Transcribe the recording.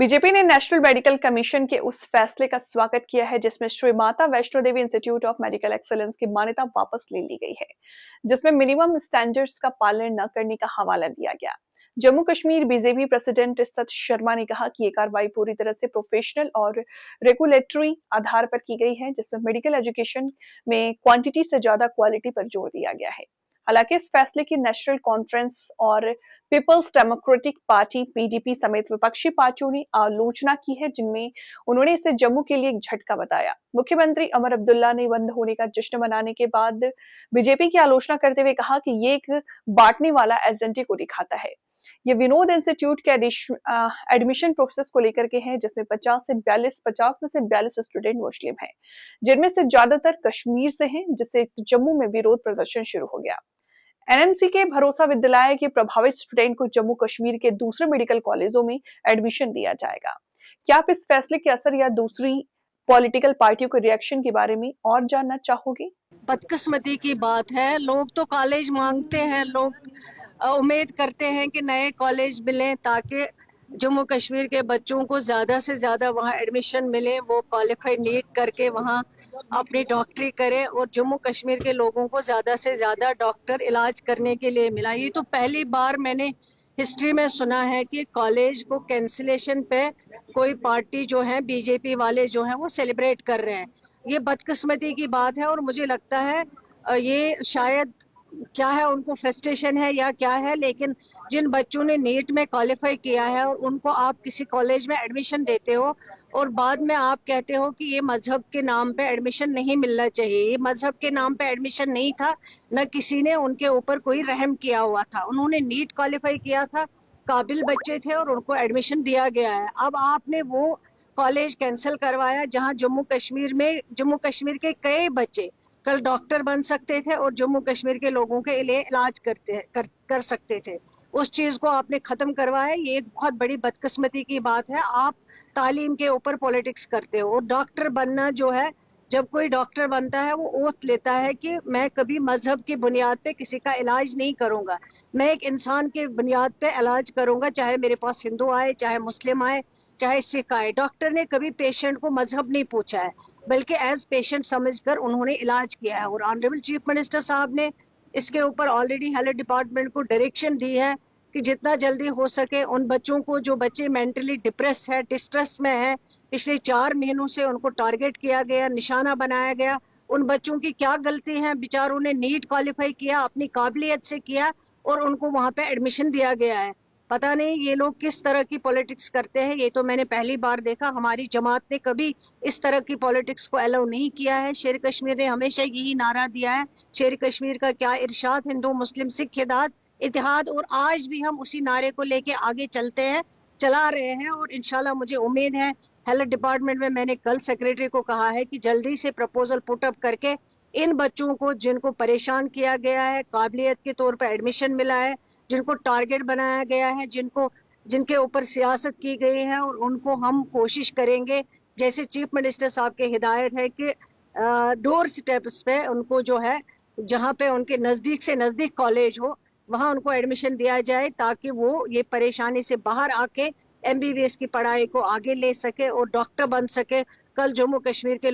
BJP ने national medical commission के उस फैसले का स्वागत किया है जिसमें Shri Mata Vaishno Devi institute of medical excellence की मान्यता वापस ले ली गई है, जिसमें मिनिमम स्टैंडर्ड्स का पालन न करने का हवाला दिया गया। जम्मू कश्मीर बीजेपी प्रेसिडेंट सत शर्मा ने कहा कि ये कार्रवाई पूरी तरह से प्रोफेशनल और रेगुलेटरी आधार पर की गई है, जिसमें मेडिकल एजुकेशन में क्वांटिटी से ज्यादा क्वालिटी पर जोर दिया गया है। हालांकि इस फैसले की नेशनल कॉन्फ्रेंस और पीपल्स डेमोक्रेटिक पार्टी पीडीपी समेत विपक्षी पार्टियों ने आलोचना की है, जिनमें उन्होंने इसे जम्मू के लिए एक झटका बताया। मुख्यमंत्री अमर अब्दुल्ला ने बंद होने का जश्न मनाने के बाद बीजेपी की आलोचना करते हुए कहा कि ये एक बांटने वाला एजेंडे को दिखाता है। ये विनोद इंस्टीट्यूट के एडमिशन प्रोसेस को लेकर के है, जिसमें 50 में से 42 स्टूडेंट मुस्लिम हैं, जिनमें से ज्यादातर कश्मीर से हैं, जिससे जम्मू में विरोध प्रदर्शन शुरू हो गया। एनएमसी के भरोसा विद्यालय के प्रभावित स्टूडेंट को जम्मू कश्मीर के दूसरे मेडिकल कॉलेजों में एडमिशन दिया जाएगा। क्या आप इस फैसले के असर या दूसरी पॉलिटिकल पार्टियों के रिएक्शन के बारे में और जानना चाहोगे? बदकिस्मती की बात है, लोग तो कॉलेज मांगते हैं, लोग उम्मीद करते हैं कि नए कॉलेज मिलें ताकि जम्मू कश्मीर के बच्चों को ज़्यादा से ज़्यादा वहाँ एडमिशन मिले, वो क्वालिफाई नीट करके वहाँ अपनी डॉक्टरी करें और जम्मू कश्मीर के लोगों को ज़्यादा से ज़्यादा डॉक्टर इलाज करने के लिए मिला। ये तो पहली बार मैंने हिस्ट्री में सुना है कि कॉलेज को कैंसिलेशन पे कोई पार्टी जो है, बीजेपी वाले जो हैं, वो सेलिब्रेट कर रहे हैं। ये बदकिस्मती की बात है और मुझे लगता है ये शायद क्या है, उनको फ्रस्ट्रेशन है या क्या है, लेकिन जिन बच्चों ने नीट में क्वालिफाई किया है और उनको आप किसी कॉलेज में एडमिशन देते हो और बाद में आप कहते हो कि ये मजहब के नाम पे एडमिशन नहीं मिलना चाहिए। ये मजहब के नाम पे एडमिशन नहीं था, न किसी ने उनके ऊपर कोई रहम किया हुआ था। उन्होंने नीट क्वालिफाई किया था, काबिल बच्चे थे और उनको एडमिशन दिया गया है। अब आपने वो कॉलेज कैंसिल करवाया जहां जम्मू कश्मीर के कई बच्चे कल डॉक्टर बन सकते थे और जम्मू कश्मीर के लोगों के लिए इलाज कर सकते थे। उस चीज को आपने खत्म करवाया। ये एक बहुत बड़ी बदकिस्मती की बात है। आप तालीम के ऊपर पॉलिटिक्स करते हो। और डॉक्टर बनना जो है, जब कोई डॉक्टर बनता है वो ओथ लेता है कि मैं कभी मजहब की बुनियाद पे किसी का इलाज नहीं करूंगा, मैं एक इंसान के बुनियाद पे इलाज करूंगा, चाहे मेरे पास हिंदू आए, चाहे मुस्लिम आए, चाहे सिख आए। डॉक्टर ने कभी पेशेंट को मजहब नहीं पूछा है, बल्कि एज पेशेंट समझकर उन्होंने इलाज किया है। और ऑनरेबल चीफ मिनिस्टर साहब ने इसके ऊपर ऑलरेडी हेल्थ डिपार्टमेंट को डायरेक्शन दी है कि जितना जल्दी हो सके उन बच्चों को, जो बच्चे मेंटली डिप्रेस है, डिस्ट्रेस में है, पिछले 4 महीनों से उनको टारगेट किया गया, निशाना बनाया गया। उन बच्चों की क्या गलती है? बेचारों ने नीट क्वालिफाई किया, अपनी काबिलियत से किया और उनको वहां पे एडमिशन दिया गया है। पता नहीं ये लोग किस तरह की पॉलिटिक्स करते हैं, ये तो मैंने पहली बार देखा। हमारी जमात ने कभी इस तरह की पॉलिटिक्स को अलाउ नहीं किया है। शेर कश्मीर ने हमेशा यही नारा दिया है, शेर कश्मीर का क्या इरशाद, हिंदू मुस्लिम सिख इतिहाद। और आज भी हम उसी नारे को लेके आगे चला रहे हैं। और इंशाल्लाह मुझे उम्मीद है, हेल्थ डिपार्टमेंट में मैंने कल सेक्रेटरी को कहा है कि जल्दी से प्रपोजल पुट अप करके इन बच्चों को, जिनको परेशान किया गया है, काबिलियत के तौर पर एडमिशन मिला है, जिनको टारगेट बनाया गया है, जिनके ऊपर सियासत की गई है, और उनको हम कोशिश करेंगे, जैसे चीफ मिनिस्टर साहब की हिदायत है कि डोर स्टेप्स पे उनको जो है, जहाँ पे उनके नजदीक से नजदीक कॉलेज हो, वहां उनको एडमिशन दिया जाए ताकि वो ये परेशानी से बाहर आके एमबीबीएस की पढ़ाई को आगे ले सके और डॉक्टर बन सके। कल जम्मू कश्मीर के